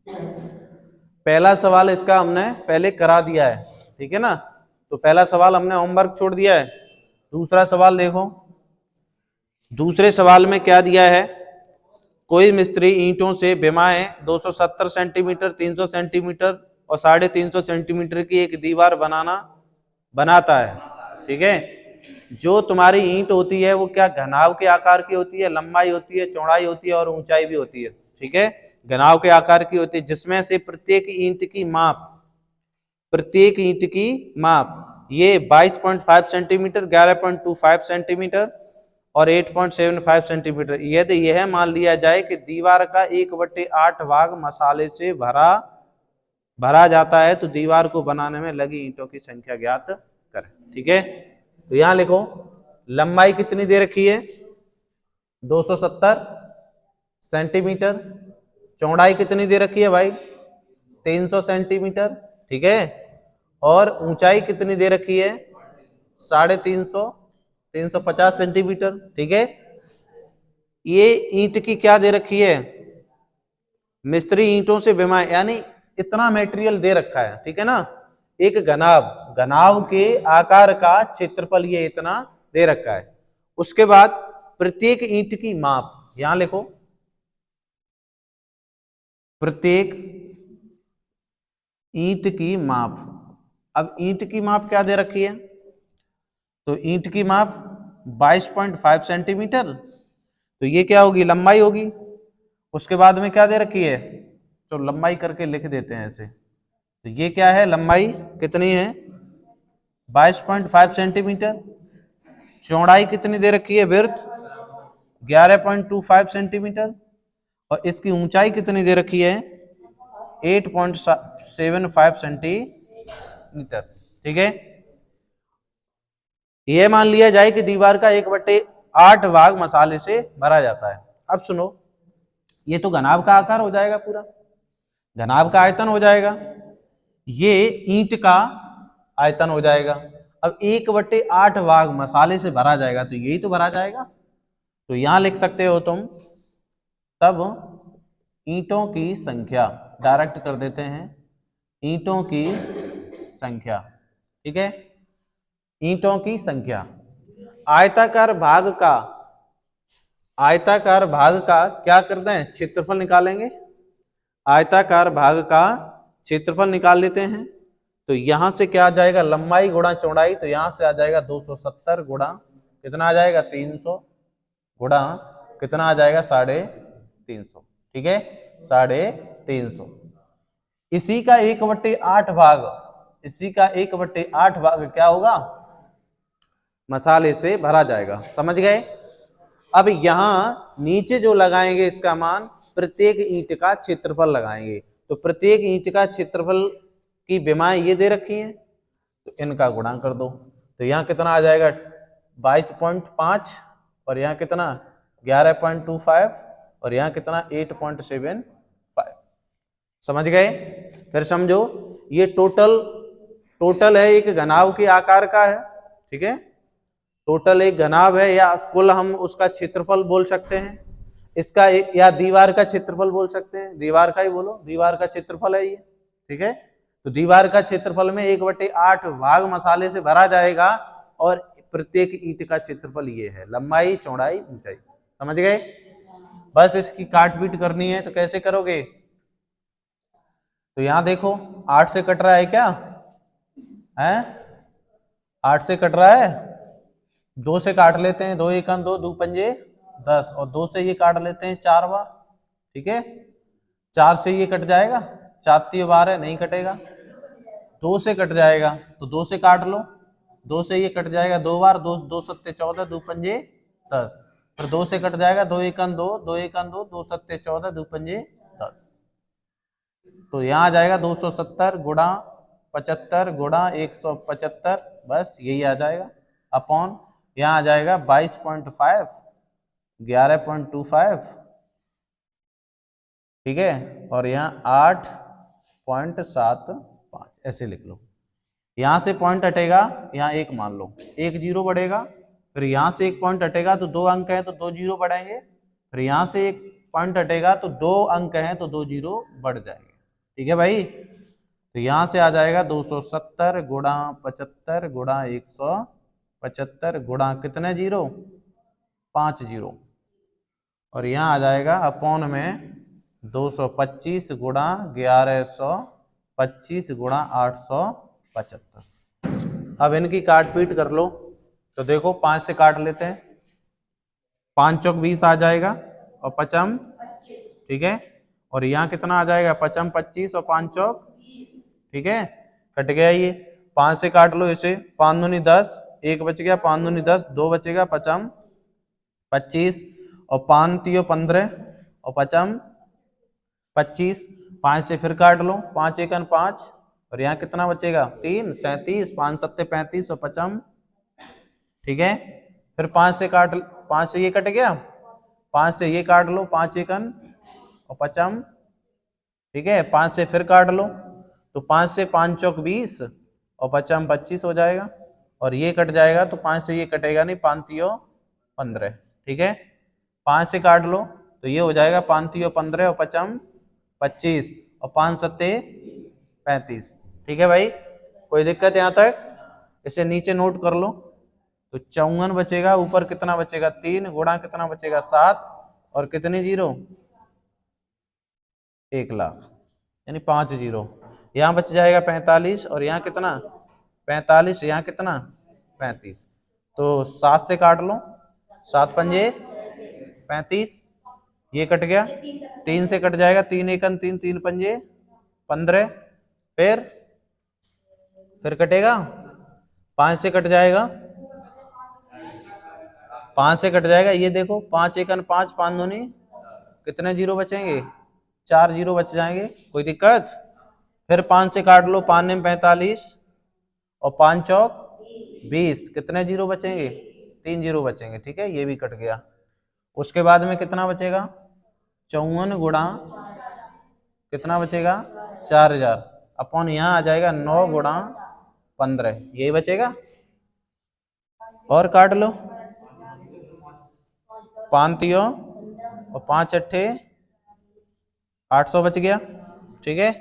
पहला सवाल इसका हमने पहले करा दिया है, ठीक है ना, तो पहला सवाल हमने होमवर्क छोड़ दिया है। दूसरा सवाल देखो, दूसरे सवाल में क्या दिया है, कोई मिस्त्री ईंटों से विमाएं 270 सेंटीमीटर, 300 सेंटीमीटर और 350 सेंटीमीटर की एक दीवार बनाता है, ठीक है। जो तुम्हारी ईंट होती है वो क्या घनाव के आकार की होती है, लंबाई होती है, चौड़ाई होती है और ऊंचाई भी होती है, ठीक है। घनाव के आकार की होती है, जिसमें से प्रत्येक ईंट की माप ये 22.5 सेंटीमीटर, 11.25 सेंटीमीटर और 8.75 सेंटीमीटर यदि यह मान लिया जाए कि दीवार का 1/8 भाग मसाले से भरा जाता है तो दीवार को बनाने में लगी ईंटों की संख्या ज्ञात करें, ठीक है। तो यहां लिखो, लंबाई कितनी दे रखी है 270 सेंटीमीटर, चौड़ाई कितनी दे रखी है भाई 300 सेंटीमीटर, ठीक है, और ऊंचाई कितनी दे रखी है 350 350 सेंटीमीटर, ठीक है। ये ईंट की क्या दे रखी है, मिस्त्री ईंटों से विमाएं, यानी इतना मटेरियल दे रखा है, ठीक है ना। एक घनाव के आकार का क्षेत्रफल ये इतना दे रखा है। उसके बाद प्रत्येक ईंट की माप, यहां लिखो प्रत्येक ईंट की माप। अब ईंट की माप क्या दे रखी है, तो ईंट की माप 22.5 सेंटीमीटर, तो ये क्या होगी लंबाई होगी। उसके बाद में क्या दे रखी है, तो लंबाई करके लिख देते हैं ऐसे, तो ये क्या है लंबाई कितनी है 22.5 सेंटीमीटर, चौड़ाई कितनी दे रखी है विड्थ 11.25 सेंटीमीटर और इसकी ऊंचाई कितनी दे रखी है 8.75 सेंटीमीटर, ठीक है। यह मान लिया जाए कि दीवार का 1/8 भाग मसाले से भरा जाता है। अब सुनो, ये तो घनाभ का आकार हो जाएगा, पूरा घनाभ का आयतन हो जाएगा, ये ईंट का आयतन हो जाएगा। अब 1/8 भाग मसाले से भरा जाएगा तो यही तो भरा जाएगा, तो यहां लिख सकते हो तुम, तब ईंटों की संख्या डायरेक्ट कर देते हैं, ईंटों की संख्या, ठीक है, ईंटों की संख्या। आयताकार भाग का क्या करते हैं क्षेत्रफल निकालेंगे, आयताकार भाग का क्षेत्रफल निकाल लेते हैं। तो यहां से क्या आ जाएगा लंबाई गुणा चौड़ाई, तो यहां से आ जाएगा 270 गुणा कितना आ जाएगा 300 गुणा कितना आ जाएगा 350, ठीक है 350। इसी का 1/8 भाग, इसी का 1/8 भाग क्या होगा मसाले से भरा जाएगा, समझ गए। अब यहां नीचे जो लगाएंगे इसका मान प्रत्येक ईंट का क्षेत्रफल लगाएंगे, तो प्रत्येक ईंट का क्षेत्रफल की विमाएं ये दे रखी हैं, तो इनका गुणा कर दो, तो यहाँ कितना आ जाएगा 22.5 और यहाँ कितना 11.25 और यहाँ कितना 8.75, समझ गए। फिर समझो ये टोटल है एक घनाभ के आकार का है, ठीक है, टोटल एक घनाभ है या कुल हम उसका क्षेत्रफल बोल सकते हैं, इसका या दीवार का क्षेत्रफल बोल सकते हैं, दीवार का ही बोलो, दीवार का क्षेत्रफल है ये, ठीक है। तो दीवार का क्षेत्रफल में 1/8 भाग मसाले से भरा जाएगा और प्रत्येक ईंट का क्षेत्रफल ये है, लंबाई चौड़ाई ऊंचाई, समझ गए। बस इसकी काटपीट करनी है, तो कैसे करोगे, तो यहां देखो 8 से कट रहा है क्या है, 8 से कट रहा है, 2 से काट लेते हैं, 2 1 2 2 पंजे 10 और 2 से ये काट लेते हैं 4 बार, ठीक है, 4 से ये कट जाएगा, 4 3 12 नहीं कटेगा, 2 से कट जाएगा तो 2 से काट लो, 2 से ये कट जाएगा 2 बार, 2 2 7 14 2 पंजे 10, फिर 2 से कट जाएगा 2 1 2 2 1 2 2 7 14 2 पंजे 10, तो यहाँ आ जाएगा 270 गुणा 75 गुणा 175, बस यही आ जाएगा अपॉन यहाँ आ जाएगा 22.5 11.25, ठीक है, और यहाँ 8.75 ऐसे लिख लो। यहां से पॉइंट हटेगा, यहाँ एक मान लो, एक जीरो बढ़ेगा, फिर यहां से एक पॉइंट हटेगा तो 2 अंक है तो 2 जीरो बढ़ेंगे, फिर यहां से एक पॉइंट हटेगा तो 2 अंक हैं तो 2 जीरो बढ़ जाएंगे, ठीक है भाई। तो यहां से आ जाएगा 270 गुणा 75 गुणा 175 गुणा कितने जीरो, 5 जीरो, और यहाँ आ जाएगा अपॉन में 225 गुणा 1125 गुणा 875। अब इनकी काट पीट कर लो। तो देखो 5 से काट लेते हैं, 5 चौक 20 आ जाएगा और पचम, ठीक है, और यहाँ कितना आ जाएगा, पचम 25 और 5 चौक, ठीक है, कट गया ये। 5 से काट लो इसे, 5 दूनी 10, 1 बच गया, 5 दूनी 10, 2 बचेगा, पचम 25 और 5 तियो 15 और पचम 25। 5 से फिर काट लो, 5 एकन 5 और यहाँ कितना बचेगा, 3, 37, 5 सत्ते 35 और पचम, ठीक है। फिर 5 से काट, 5 से ये कट गया, 5 से ये काट लो, 5 एकन और पचम, ठीक है। 5 से फिर काट लो, तो 5 से 5 चौक 20 और पचम 25 हो जाएगा, और ये कट जाएगा तो 5 से ये कटेगा नहीं, 5 तियो 15, ठीक है। 5 से काट लो तो ये हो जाएगा 5 तियो 15 और पचम 25 और 5 सत्ते 35, ठीक है भाई। कोई दिक्कत यहाँ तक? इसे नीचे नोट कर लो। तो 54 बचेगा, ऊपर कितना बचेगा, 3 गुणा कितना बचेगा, 7 और कितनी जीरो, 1 लाख, यानी 5 जीरो। यहाँ बच जाएगा 45 और यहाँ कितना 45, यहाँ कितना 35। तो 7 से काट लो, 7 पंजे 35, ये कट गया, 3 से कट जाएगा, 3 एकन 3, 3 पंजे 15, फिर कटेगा, 5 से कट जाएगा, 5 से कट जाएगा, ये देखो 5 एकन 5, 5 दूनी कितने जीरो बचेंगे, 4 जीरो बच जाएंगे, कोई दिक्कत? फिर 5 से काट लो, 5 में 45 और 5 चौक 20, कितने जीरो बचेंगे, 3 जीरो बचेंगे, ठीक है, ये भी कट गया। उसके बाद में कितना बचेगा, 54 गुणा कितना बचेगा, 4000 अपॉन यहाँ आ जाएगा 9 गुणा 15, यही बचेगा। और काट लो, 5 तियो और 5 अट्ठे 800 बच गया, ठीक है।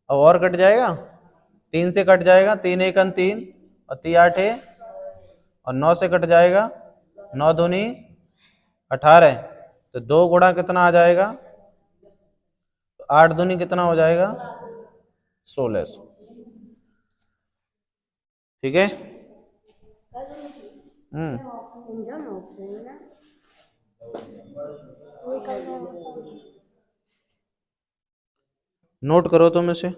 अब और कट जाएगा, 3 से कट जाएगा, 3 एकन 3 और 3 आठे और 9 से कट जाएगा, 9 दूनी 18, तो 2 गुणा कितना आ जाएगा, तो 8 दूनी कितना हो जाएगा, 1600, ठीक है। नोट करो तुम इसे।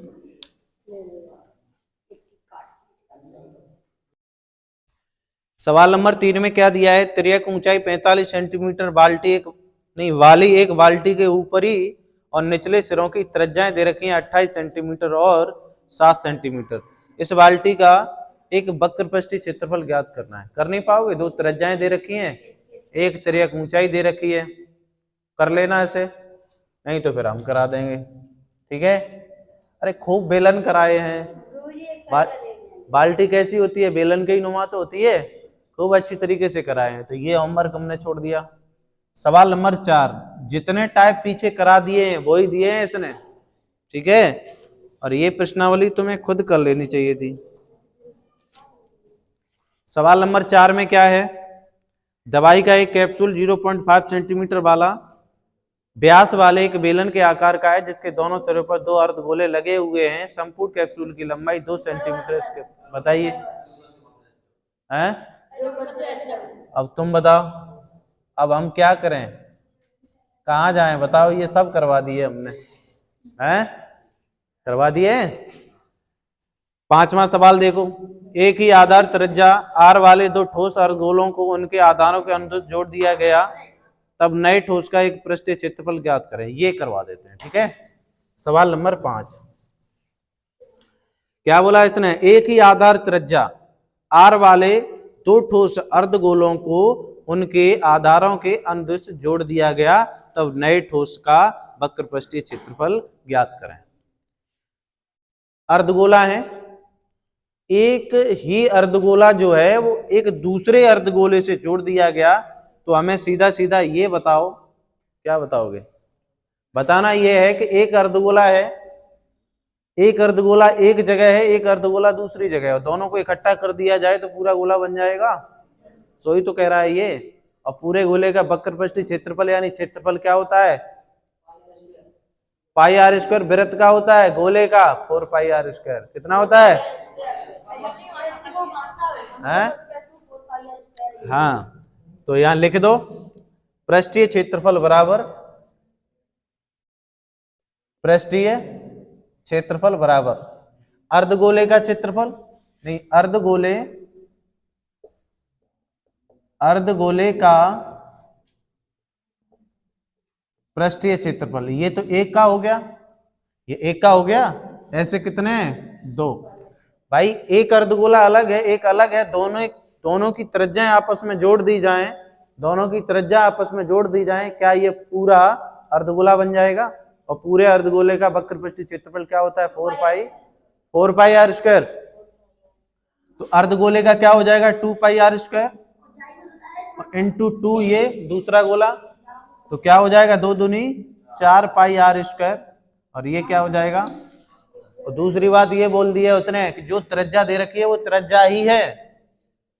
सवाल नंबर 3 में क्या दिया है, तिर्यक ऊंचाई 45 सेंटीमीटर बाल्टी एक नहीं वाली एक बाल्टी के ऊपरी और निचले सिरों की त्रिज्याएं दे रखी हैं 28 सेंटीमीटर और 7 सेंटीमीटर। इस बाल्टी का एक वक्रपृष्ठीय क्षेत्रफल ज्ञात करना है। कर नहीं पाओगे, दो त्रिज्याएं दे रखी हैं, एक तिर्यक ऊंचाई दे रखी है, कर लेना इसे, नहीं तो फिर हम करा देंगे, ठीक है। अरे खूब बेलन कराए हैं, बाल्टी कैसी होती है, बेलन के ही नुमा तो होती है, खूब अच्छी तरीके से कराए हैं, तो ये होमवर्क हमने छोड़ दिया। सवाल नंबर 4, जितने टाइप पीछे करा दिए हैं वही दिए हैं इसने, ठीक है, और ये प्रश्नावली तुम्हें खुद कर लेनी चाहिए थी। सवाल नंबर 4 में क्या है, दवाई का एक कैप्सूल 0.5 सेंटीमीटर वाला व्यास वाले एक बेलन के आकार का है, जिसके दोनों सिरों पर 2 अर्धगोले लगे हुए हैं। संपूर्ण कैप्सूल की लंबाई 2 सेंटीमीटर, इसके बताइए हैं। अब तुम बताओ, अब हम क्या करें, कहाँ जाएं, बताओ, ये सब करवा दिए हमने, हैं करवा दिए। 5वां सवाल देखो, एक ही आधार त्रिज्या आर वाले दो ठोस अर्धगोलों को उनके आधारों के अनुरूप जोड़ दिया गया, तब नए ठोस का एक पृष्ठीय क्षेत्रफल ज्ञात करें। ये करवा देते हैं, ठीक है। सवाल नंबर 5 क्या बोला इसने, एक ही आधार त्रिज्या आर वाले दो ठोस अर्धगोलों को उनके आधारों के अनुदिश जोड़ दिया गया, तब नए ठोस का वक्रपृष्ठीय क्षेत्रफल ज्ञात करें। अर्धगोला है, एक ही अर्धगोला जो है वो एक दूसरे अर्धगोले से जोड़ दिया गया, तो हमें सीधा सीधा ये बताओ, क्या बताओगे, बताना ये है कि एक अर्धगोला है, एक अर्धगोला एक जगह है, एक अर्धगोला दूसरी जगह है, दोनों को इकट्ठा कर दिया जाए तो पूरा गोला बन जाएगा। सो ही तो कह रहा है ये। और पूरे गोले का वक्रपृष्ठीय क्षेत्रफल यानी क्षेत्रफल क्या होता है? पाई आर स्क्वायर। वृत्त का होता है गोले का 4 पाई आर स्क्वायर। कितना होता है? हाँ, तो यहां लिख दो पृष्ठीय क्षेत्रफल बराबर पृष्ठीय क्षेत्रफल बराबर अर्धगोले का क्षेत्रफल, नहीं अर्धगोले का पृष्ठीय क्षेत्रफल। ये तो एक का हो गया, ये एक का हो गया। ऐसे कितने हैं? दो। भाई एक अर्धगोला अलग है, एक अलग है, दोनों की त्रिज्याएं आपस में जोड़ दी जाएं, दोनों की त्रिज्या आपस में जोड़ दी जाएं, क्या ये पूरा अर्धगोला बन जाएगा? और पूरे अर्धगोले का वक्रपृष्ठीय क्षेत्रफल क्या होता है? 4 पाई आर स्क्वायर। तो अर्धगोले का क्या हो जाएगा? 2 पाई आर स्क्वायर इंटू 2 ये दूसरा गोला, तो क्या हो जाएगा? 2 दूनी 4 पाई आर स्क्वायर। और ये क्या हो जाएगा? और दूसरी बात ये बोल दी है उसने कि जो त्रिज्या दे रखी है वो त्रिज्या ही है,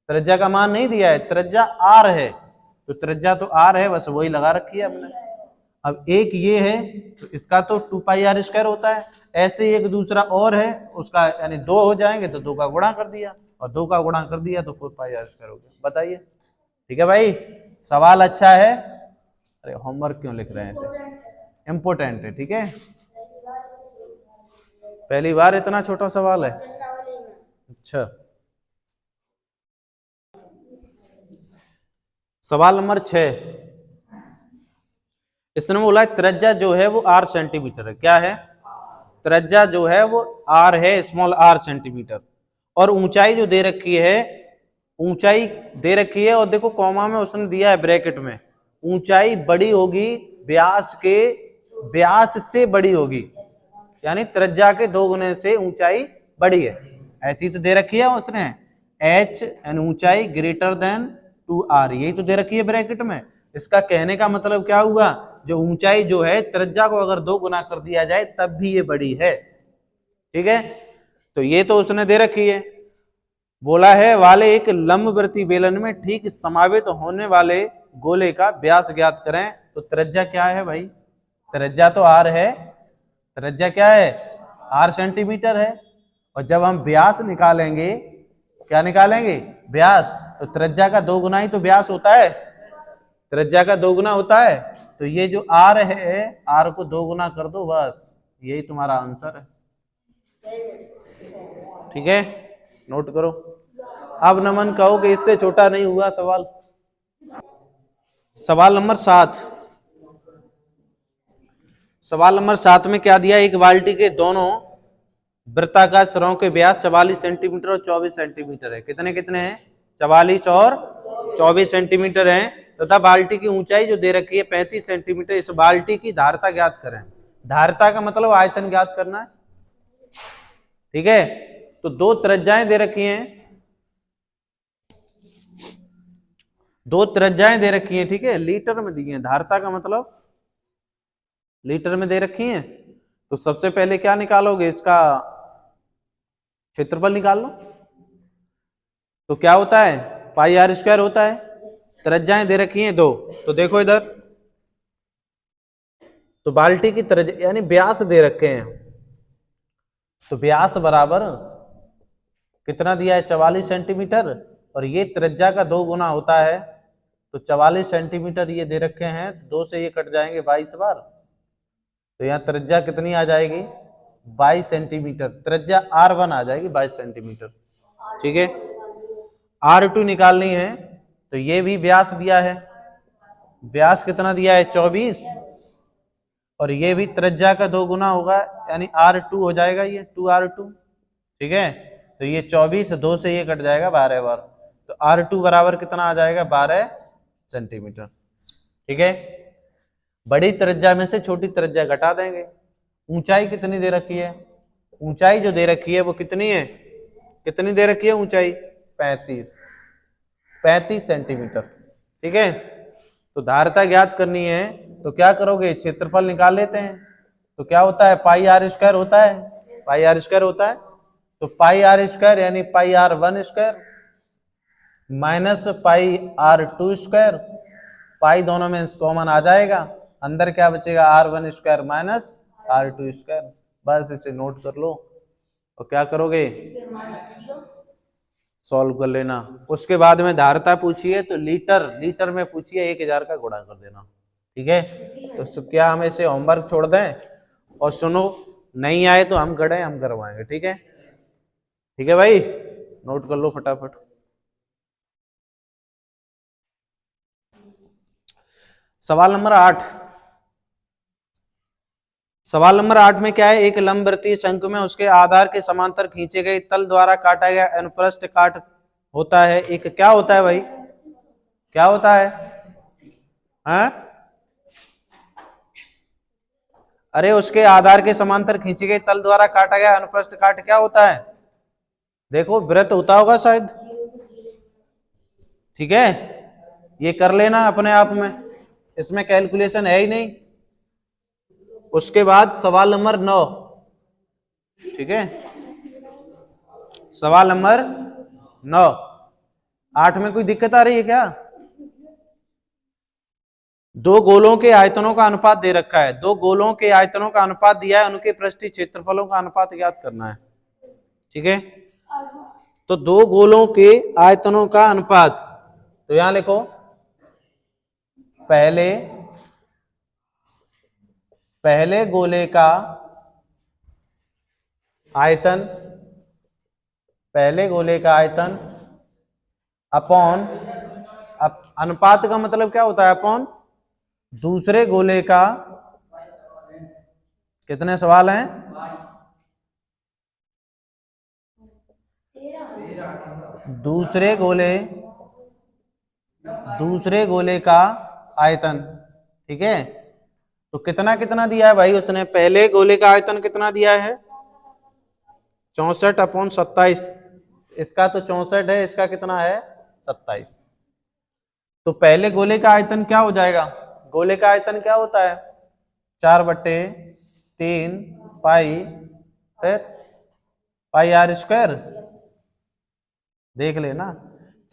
त्रिज्या का मान नहीं दिया है, त्रिज्या आर है, तो त्रिज्या तो आर है, बस वही लगा रखी है हमने। अब एक ये है तो इसका तो 2 पाई आर स्क्वायर होता है, ऐसे ही एक दूसरा और है उसका, यानी 2 हो जाएंगे तो 2 का गुणा कर दिया, और 2 का गुणा कर दिया तो 4 पाई आर स्क्वायर हो गया। बताइए, ठीक है भाई? सवाल अच्छा है। अरे होमवर्क क्यों लिख रहे हैं ऐसे? इम्पोर्टेंट है, ठीक है? पहली बार इतना छोटा सवाल है? अच्छा, सवाल नंबर 6। इसने बोला त्रिज्या जो है वो 8 सेंटीमीटर है। क्या है? त्रिज्या जो है वो r है, स्मॉल r सेंटीमीटर, और ऊंचाई जो दे रखी है, ऊंचाई दे रखी है, और देखो कॉमा में उसने दिया है ब्रैकेट में, ऊंचाई बड़ी होगी व्यास से बड़ी होगी, यानी त्रिज्या के 2 गुने से ऊंचाई बड़ी है, ऐसी तो दे रखी है उसने। h एंड ऊंचाई ग्रेटर देन 2r, यही तो दे रखी है ब्रैकेट में। इसका कहने का मतलब क्या हुआ? जो ऊंचाई जो है त्रिज्या को अगर 2 गुना कर दिया जाए तब भी ये बड़ी है, ठीक है? तो ये तो उसने दे रखी है। बोला है वाले एक लंबवर्ती बेलन में ठीक समावेत होने वाले गोले का व्यास ज्ञात करें। तो त्रिज्या क्या है भाई? त्रिज्या तो r है, त्रिज्या क्या है? r सेंटीमीटर है, और जब हम व्यास निकालेंगे, क्या निकालेंगे? व्यास, तो त्रिज्या का 2 गुना ही तो व्यास होता है, त्रिज्या का 2 गुना होता है। तो ये जो r है, r को 2 गुना कर दो, बस यही तुम्हारा आंसर है, ठीक है? नोट करो। अब नमन कहो कि इससे छोटा नहीं हुआ सवाल। सवाल नंबर 7। सवाल नंबर 7 में क्या दिया? एक बाल्टी के दोनों वृत्ताकार सिरों के व्यास 44 सेंटीमीटर और 24 सेंटीमीटर है। कितने कितने हैं? 44 और 24 सेंटीमीटर है, तथा बाल्टी की ऊंचाई जो दे रखी है 35 सेंटीमीटर। इस बाल्टी की धारता ज्ञात करें। धारता का मतलब आयतन ज्ञात करना है, ठीक है? तो 2 त्रिज्याएं दे रखी हैं, 2 त्रिज्याएं दे रखी हैं, ठीक है? लीटर में दी हैं, धारता का मतलब लीटर में दे रखी हैं। तो सबसे पहले क्या निकालोगे? इसका क्षेत्रफल निकाल लो। तो क्या होता है? पाई आर स्क्वायर होता है। त्रिज्याएं दे रखी हैं 2, तो देखो इधर, तो बाल्टी की त्रिज्या यानी व्यास दे रखे हैं, तो व्यास बराबर कितना दिया है? 44 सेंटीमीटर, और ये त्रिज्या का 2 गुना होता है, तो 44 सेंटीमीटर ये दे रखे हैं, 2 से ये कट जाएंगे 22 बार, तो यहाँ त्रिज्या कितनी आ जाएगी? 22 सेंटीमीटर। त्रिज्या R1 आ जाएगी 22 सेंटीमीटर, ठीक है? R2 निकालनी है, तो ये भी व्यास दिया है, व्यास कितना दिया है? 24, और ये भी त्रिज्या का 2 गुना होगा, यानी R2 हो जाएगा, ये 2R2, ठीक है? तो ये 24, 2 से ये कट जाएगा 12 बार, तो R2 बराबर कितना आ जाएगा? 12 सेंटीमीटर, ठीक है? बड़ी त्रिज्या में से छोटी त्रिज्या घटा देंगे। ऊंचाई कितनी दे रखी है? ऊंचाई जो दे रखी है वो कितनी है? कितनी दे रखी है ऊंचाई? 35 सेंटीमीटर, ठीक है? तो धारता ज्ञात करनी है, तो क्या करोगे? क्षेत्रफल निकाल लेते हैं। तो क्या होता है? पाई आर स्क्वायर होता है, पाई आर स्क्वायर होता है। तो पाई आर स्क्वायर यानी pi r one square minus pi r two square, pi दोनों में कॉमन आ जाएगा, अंदर क्या बचेगा r one square minus r two square. बस इसे नोट कर लो और क्या करोगे सॉल्व कर लेना। उसके बाद में धारता पूछिए तो लीटर में पूछिए 1000 का गुणा कर देना। ठीक है, तो क्या हम इसे होमवर्क छोड़ दें? और सुनो, नहीं आए तो हम गढ़े हम करवाएंगे। ठीक है, ठीक है भाई, नोट कर लो फटाफट। सवाल नंबर 8। सवाल नंबर 8 में क्या है, एक लंबवृत्तीय शंकु में उसके आधार के समांतर खींचे गए तल द्वारा काटा गया अनुप्रस्थ काट होता है। एक क्या होता है भाई, क्या होता है? हाँ? अरे उसके आधार के समांतर खींचे गए तल द्वारा काटा गया अनुप्रस्थ काट क्या होता है? देखो वृत्त होता होगा शायद। ठीक है, ये कर लेना अपने आप में, इसमें कैलकुलेशन है ही नहीं। उसके बाद सवाल नंबर 9। ठीक है, सवाल नंबर 9। 8 में कोई दिक्कत आ रही है क्या? दो गोलों के आयतनों का अनुपात दे रखा है, दो गोलों के आयतनों का अनुपात दिया है, उनके पृष्ठीय क्षेत्रफलों का अनुपात ज्ञात करना है। ठीक है, तो दो गोलों के आयतनों का अनुपात, तो यहां लिखो पहले गोले का आयतन, पहले गोले का आयतन अपॉन, अनुपात का मतलब क्या होता है? अपॉन दूसरे गोले का, कितने सवाल हैं? दूसरे गोले का आयतन। ठीक है, तो कितना कितना दिया है भाई उसने? पहले गोले का आयतन कितना दिया है? 64/27। इसका तो 64 है, इसका कितना है? 27। तो पहले गोले का आयतन क्या हो जाएगा? गोले का आयतन क्या होता है? 4/3 पाई, फिर पाई आर स्क्वायर, देख लेना।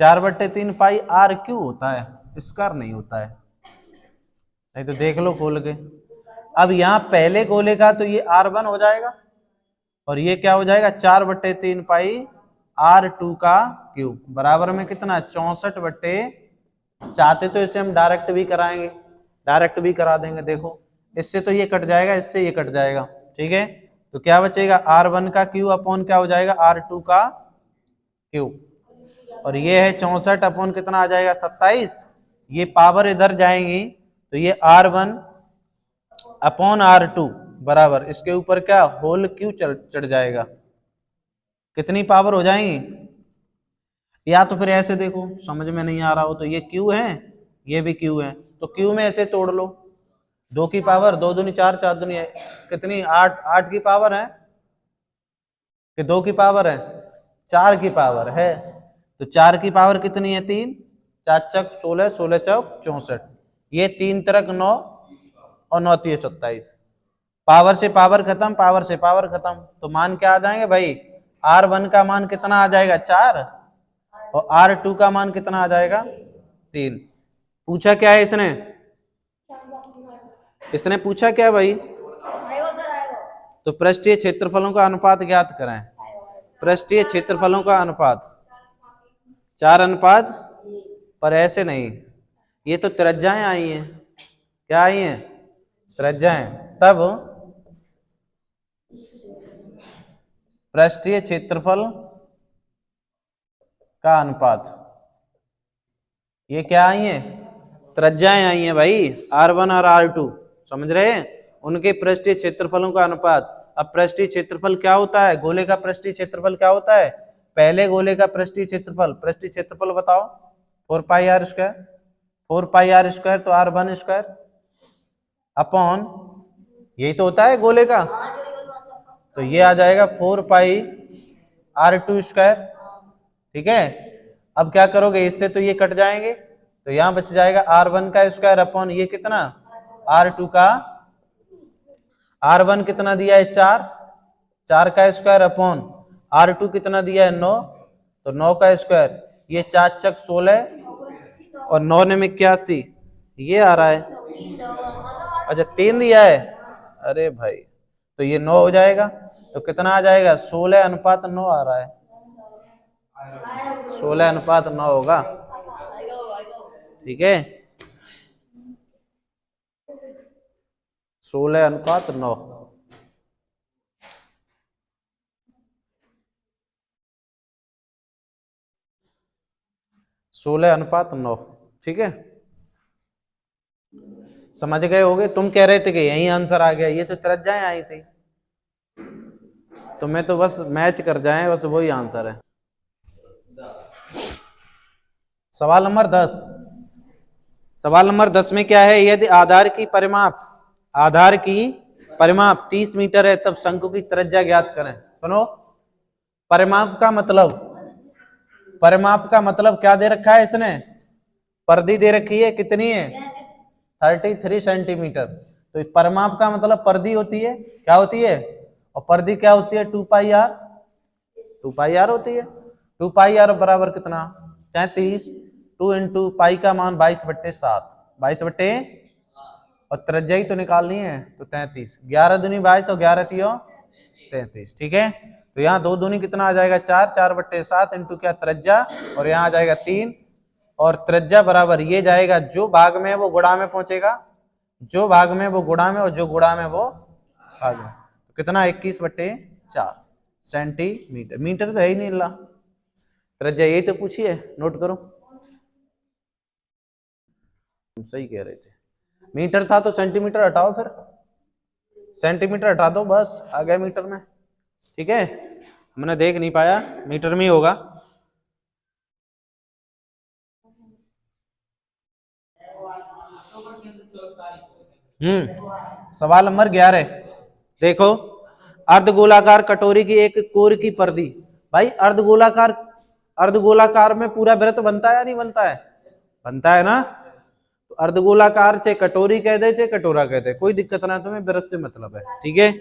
4/3 पाई आर क्यों होता है, स्क्वायर नहीं होता है, नहीं तो देख लो खोल के। अब यहाँ पहले गोले का तो ये R1 हो जाएगा और ये क्या हो जाएगा 4/3 पाई R2 का क्यूब बराबर में कितना 64 चाहते तो इसे हम डायरेक्ट भी कराएंगे, डायरेक्ट भी करा देंगे। देखो इससे तो ये कट जाएगा, इससे ये कट जाएगा। ठीक है, तो क्या बचेगा R1 का क्यूब अपॉन क्या हो जाएगा R2 का क्यूब, और ये है 64 अपॉन कितना आ जाएगा 27। ये पावर इधर जाएंगी तो ये R1 अपॉन R2 बराबर इसके ऊपर क्या होल क्यू चढ़ जाएगा। कितनी पावर हो जाएंगी? या तो फिर ऐसे देखो, समझ में नहीं आ रहा हो तो ये क्यू है, ये भी क्यू है, तो क्यू में ऐसे तोड़ लो। 2 की पावर 2 दूनी 4, 4 दूनी कितनी 8, 8 की पावर है कि 2 की पावर है? 4 की पावर है। तो 4 की पावर कितनी है 3, 4 चक 16, 16 चौक 64, ये 3 तरक 9 और 9 3 27। पावर से पावर खत्म, पावर से पावर खत्म, तो मान क्या आ जाएंगे भाई? R1 का मान कितना आ जाएगा 4 और R2 का मान कितना आ जाएगा 3। पूछा क्या है इसने? इसने पूछा क्या भाई? तो पृष्ठीय क्षेत्रफलों का अनुपात ज्ञात करें। पृष्ठीय क्षेत्रफलों का अनुपात 4 पर ऐसे नहीं, ये तो त्रिज्याएं आई हैं। क्या आई हैं? त्रिज्याएं। तब पृष्ठीय क्षेत्रफल का अनुपात, ये क्या आई है? त्रिज्याएं आई हैं भाई, R1 और R2, समझ रहे हैं? उनके पृष्ठीय क्षेत्रफलों का अनुपात। अब पृष्ठीय क्षेत्रफल क्या होता है? गोले का पृष्ठीय क्षेत्रफल क्या होता है? पहले गोले का पृष्ठीय क्षेत्रफल, पृष्ठीय क्षेत्रफल बताओ 4πr², 4πr² तो R1 स्क्वायर अपॉन, यही तो होता है गोले का, तो ये आ जाएगा 4πr²। ठीक है, अब क्या करोगे, इससे तो ये कट जाएंगे तो यहां बच जाएगा R1 का स्क्वायर अपॉन ये कितना R2 का। R1 कितना दिया है 4 4 का स्क्वायर अपॉन R2 कितना दिया है 9, तो 9 का स्क्वायर, ये 4 चक 16 और 9 ने 81, ये आ रहा है। अच्छा 3 दिया है, अरे भाई तो ये 9 हो जाएगा, तो कितना आ जाएगा 16:9 आ रहा है, 16:9 होगा। ठीक है 16:9। 16:9। ठीक है समझ गए होगे। तुम कह रहे थे कि यही आंसर आ गया, ये तो त्रिज्याएं आई थी, तुम्हें तो बस मैच कर जाए, बस वही आंसर है। सवाल नंबर 10। सवाल नंबर 10 में क्या है, यदि आधार की परिमाप 30 मीटर है तब शंकु की त्रिज्या ज्ञात करें। सुनो, परिमाप का मतलब, परिमाप का मतलब क्या दे रखा है इसने, परिधि दे रखी है, कितनी है 33 सेंटीमीटर। तो परिमाप का मतलब परिधि होती है, क्या होती है, और परिधि क्या होती है 2πr, 2πr होती है। 2πr बराबर कितना 33, 2 इंटू पाई का मान 22/7, 22 और त्रिज्या ही तो निकालनी है, तो 33, 11 दूनी 22 और 11 तियो 33। ठीक है तो यहाँ 2 दूनी कितना आ जाएगा 4, 4/7 इंटू क्या त्रिज्या, और यहाँ आ जाएगा 3, और त्रिज्या बराबर ये जाएगा, जो भाग में है वो गुणा में पहुंचेगा, जो भाग में वो गुणा में, और जो गुणा में वो भाग में, तो कितना 21/4 सेंटीमीटर। मीटर तो है ही नहीं ला, त्रिज्या यही तो पूछी है, नोट करो। तुम सही कह रहे थे, मीटर था तो सेंटीमीटर हटाओ, फिर सेंटीमीटर हटा दो, बस आ गया मीटर में। ठीक है मैंने देख नहीं पाया, मीटर में ही होगा। सवाल नंबर 11 देखो, अर्धगोलाकार कटोरी की एक कोर की परिधि। भाई अर्धगोलाकार, अर्धगोलाकार में पूरा वृत्त बनता है या नहीं बनता है, बनता है ना। तो अर्धगोलाकार चाहे कटोरी कह दे चाहे कटोरा कह दे, कोई दिक्कत ना, तुम्हें वृत्त से मतलब है। ठीक है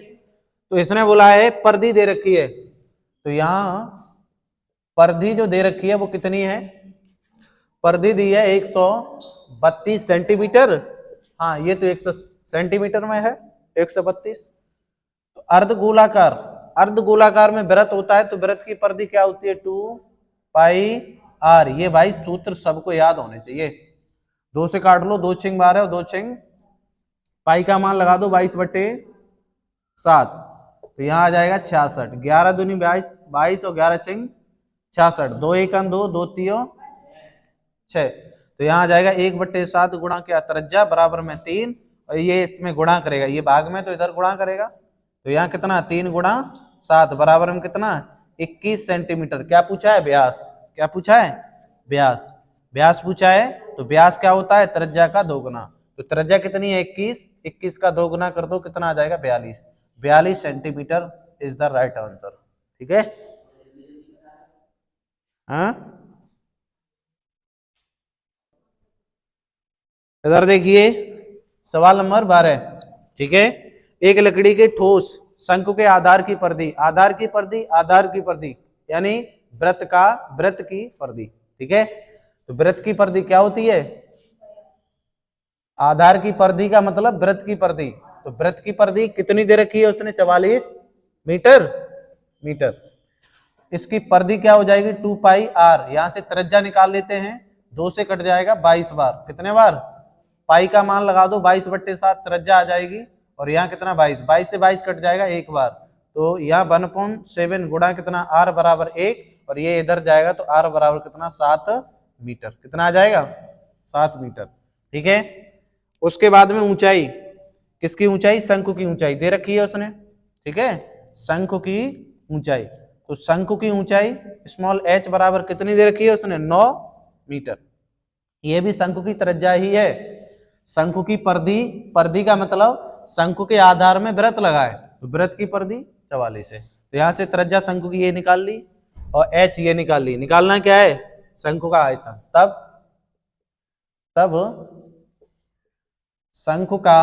तो इसने बोला है परिधि दे रखी है, तो यहाँ परिधि जो दे रखी है वो कितनी है, परिधि दी है 132 सेंटीमीटर। हाँ ये तो 100 सेंटीमीटर में है 132। तो अर्धगोलाकार, अर्धगोलाकार में वृत्त होता है, तो वृत्त की परिधि क्या होती है 2πr। ये भाई सूत्र सबको याद होने चाहिए, 2 से काट लो, 2 छिंग 12 और 2 छिंग पाई का मान लगा दो 22/7, तो यहाँ आ जाएगा 66, 11 दूनी 22, 22 और 11 छिंग 66, 2 1 2, 2 3 6, तो यहाँ आ जाएगा 1/7 गुणा क्या त्रिज्या बराबर में 3, और ये इसमें गुणा करेगा, ये भाग में तो इधर गुणा करेगा, तो यहाँ कितना 3 गुणा 7 बराबर में कितना 21 सेंटीमीटर। क्या पूछा है व्यास, क्या पूछा है व्यास, व्यास पूछा है, तो व्यास क्या होता है त्रिज्या का 2 गुना। तो त्रिज्या कितनी है 21, 21 का 2 गुना कर दो, कितना आ जाएगा 42, 42 centimetre is the right answer. ठीक है हाँ इधर देखिए सवाल नंबर 12। ठीक है एक लकड़ी के ठोस शंकु के आधार की परिधि, आधार की परिधि, आधार की परिधि यानी वृत्त का, वृत्त की परिधि। ठीक है तो वृत्त की परिधि क्या होती है, आधार की परिधि का मतलब वृत्त की परिधि, तो वृत्त की परिधि कितनी दे रखी है उसने 44 मीटर, मीटर। इसकी परिधि क्या हो जाएगी 2πr, यहां से त्रिज्या निकाल लेते हैं, 2 से कट जाएगा 22 बार, कितने बार, पाई का मान लगा दो 22/7 त्रिज्या आ जाएगी, और यहाँ कितना 22, 22 से 22 कट जाएगा एक बार, तो यहाँ 1/7 गुणा कितना r बराबर 1, और ये इधर जाएगा तो r बराबर कितना 7 मीटर, कितना आ जाएगा 7 मीटर। ठीक है उसके बाद में ऊंचाई, किसकी ऊंचाई, शंकु की ऊंचाई दे रखी है उसने। ठीक है शंकु की ऊंचाई, तो शंकु की ऊंचाई स्मॉल h बराबर कितनी दे रखी है उसने 9 मीटर। ये भी शंकु की त्रिज्या ही है, शंकु की परिधि, परिधि का मतलब शंकु के आधार में वृत्त लगा है, तो वृत्त की परिधि 44 है, तो यहाँ से त्रिज्या शंकु की ये निकाल ली, और h ये निकाल ली। निकालना क्या है शंकु का आयतन, तब तब शंकु का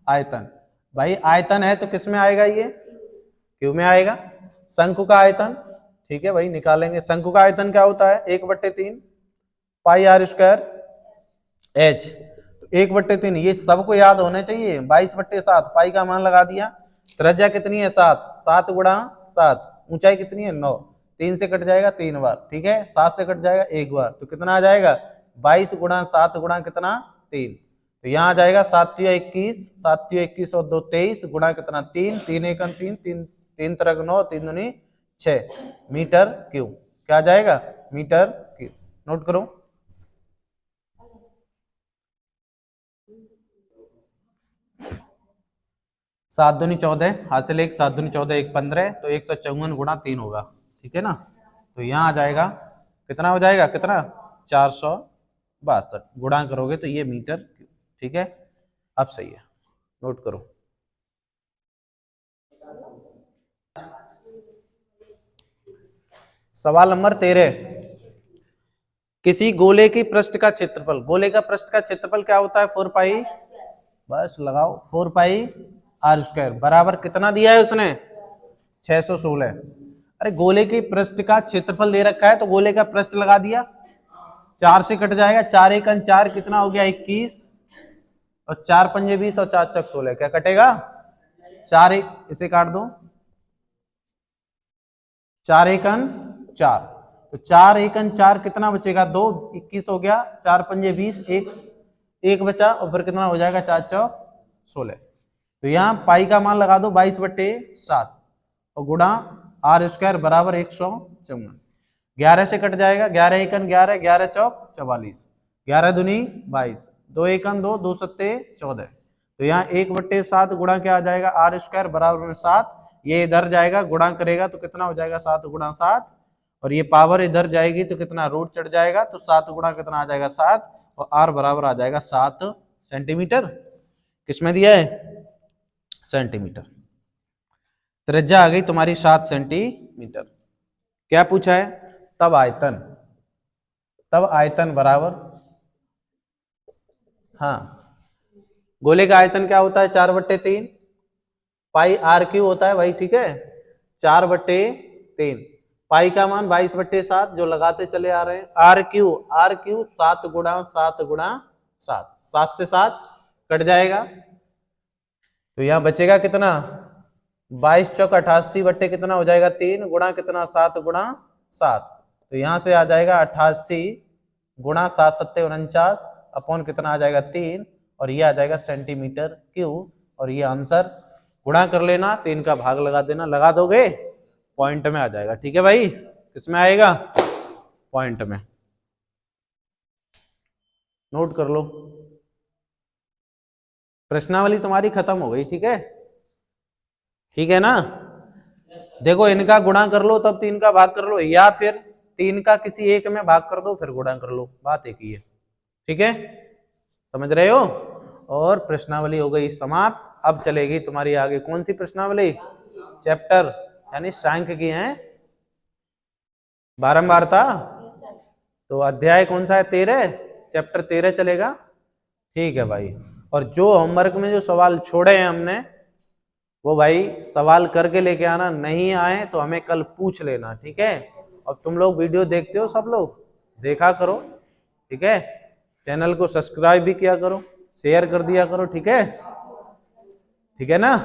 आयतन, भाई आयतन है तो किस में आएगा ये क्यू में आएगा। शंकु का आयतन, ठीक है भाई निकालेंगे। शंकु का आयतन क्या होता है, 1/3 पाई आर स्क्वायर एच। 1/3 ये सबको याद होने चाहिए। 22/7 पाई का मान लगा दिया। त्रिज्या कितनी है 7, 7 गुणा 7, ऊंचाई कितनी है 9, 3 से कट जाएगा 3 बार, ठीक है 7 से कट जाएगा 1 बार, तो कितना आ जाएगा 22 गुणा 7 गुणा कितना 3। तो यहाँ आ जाएगा 7 21, 7 21 और 2 23 गुणा कितना 3, 3 1 3, 3 3 9, 3 दूनी 6 मीटर क्यूब। क्या आ जाएगा मीटर क्यूब। नोट करो। 7 दूनी 14 हासिल 1, 7 दूनी 14 1 15, तो 154 गुणा 3 होगा, ठीक है ना। तो यहाँ आ जाएगा कितना हो जाएगा, कितना 462 गुणा करोगे तो ये मीटर क्यूब, ठीक है। अब सही है, नोट करो। सवाल नंबर 13, किसी गोले की पृष्ठ का क्षेत्रफल, गोले का पृष्ठ का क्षेत्रफल क्या होता है 4 पाई, बस लगाओ 4 पाई आर स्क्वायर बराबर कितना दिया है उसने 616। अरे गोले के पृष्ठ का क्षेत्रफल दे रखा है तो गोले का पृष्ठ लगा दिया, 4 से कट जाएगा, 4 1 4 कितना हो गया 21, और 4 पंजे 20 और 4 चक 16, क्या कटेगा 4 1, इसे काट दो, 4 1 4, तो 4 1 4 कितना बचेगा 2, 21 हो गया, 4 पंजे 20, 1 बचा, और फिर कितना हो जाएगा 4 चौक 16। तो यहाँ पाई का मान लगा दो 22/7 और गुणा आर स्क्वायर बराबर 154, 11 से कट जाएगा, 11 1 11, 11 चौक 44, 11 दूनी 22, 2 1 2, 2 सत्ते 14। तो यहाँ 1/7 गुणा क्या आ जाएगा आर स्क्वायर बराबर में 7, ये इधर जाएगा गुणा करेगा तो कितना हो जाएगा 7 गुणा 7, और ये पावर इधर जाएगी तो कितना रूट चढ़ जाएगा, तो 7 गुणा कितना आ जाएगा 7, और आर बराबर आ जाएगा 7 सेंटीमीटर। किसमें दिया है सेंटीमीटर। त्रिज्या आ गई तुम्हारी 7 सेंटीमीटर। क्या पूछा है, तब आयतन बराबर, हाँ गोले का आयतन क्या होता है 4/3 पाई आर क्यू होता है भाई, ठीक है 4/3, पाई का मान 22/7 जो लगाते चले आ रहे हैं, आर क्यू 7 गुणा 7 गुणा 7, 7 से 7 कट जाएगा, तो यहां बचेगा कितना 22 चौक 88 बट्टे कितना हो जाएगा 3 गुणा कितना 7 गुणा 7, तो यहां से आ जाएगा 88 गुणा 7 सत्ते 49 अपॉन कितना आ जाएगा 3, और ये आ जाएगा सेंटीमीटर क्यूब, और ये आंसर गुणा कर लेना, 3 का भाग लगा देना, लगा दोगे पॉइंट में आ जाएगा, ठीक है भाई। किसमें आएगा पॉइंट में, नोट कर लो। प्रश्नावली तुम्हारी खत्म हो गई, ठीक है ना। देखो इनका गुणा कर लो तब 3 का भाग कर लो, या फिर 3 का किसी एक में भाग कर दो फिर गुणा कर लो, बात एक ही है, ठीक है समझ रहे हो। और प्रश्नावली हो गई समाप्त। अब चलेगी तुम्हारी आगे कौन सी प्रश्नावली, चैप्टर यानी सांख्य की है, बारंबारता, तो अध्याय कौन सा है 13, चैप्टर 13 चलेगा, ठीक है भाई। और जो होमवर्क में जो सवाल छोड़े हैं हमने वो भाई सवाल करके लेके आना, नहीं आए तो हमें कल पूछ लेना, ठीक है। और तुम लोग वीडियो देखते हो, सब लोग देखा करो, ठीक है। चैनल को सब्सक्राइब भी किया करो, शेयर कर दिया करो, ठीक है ना।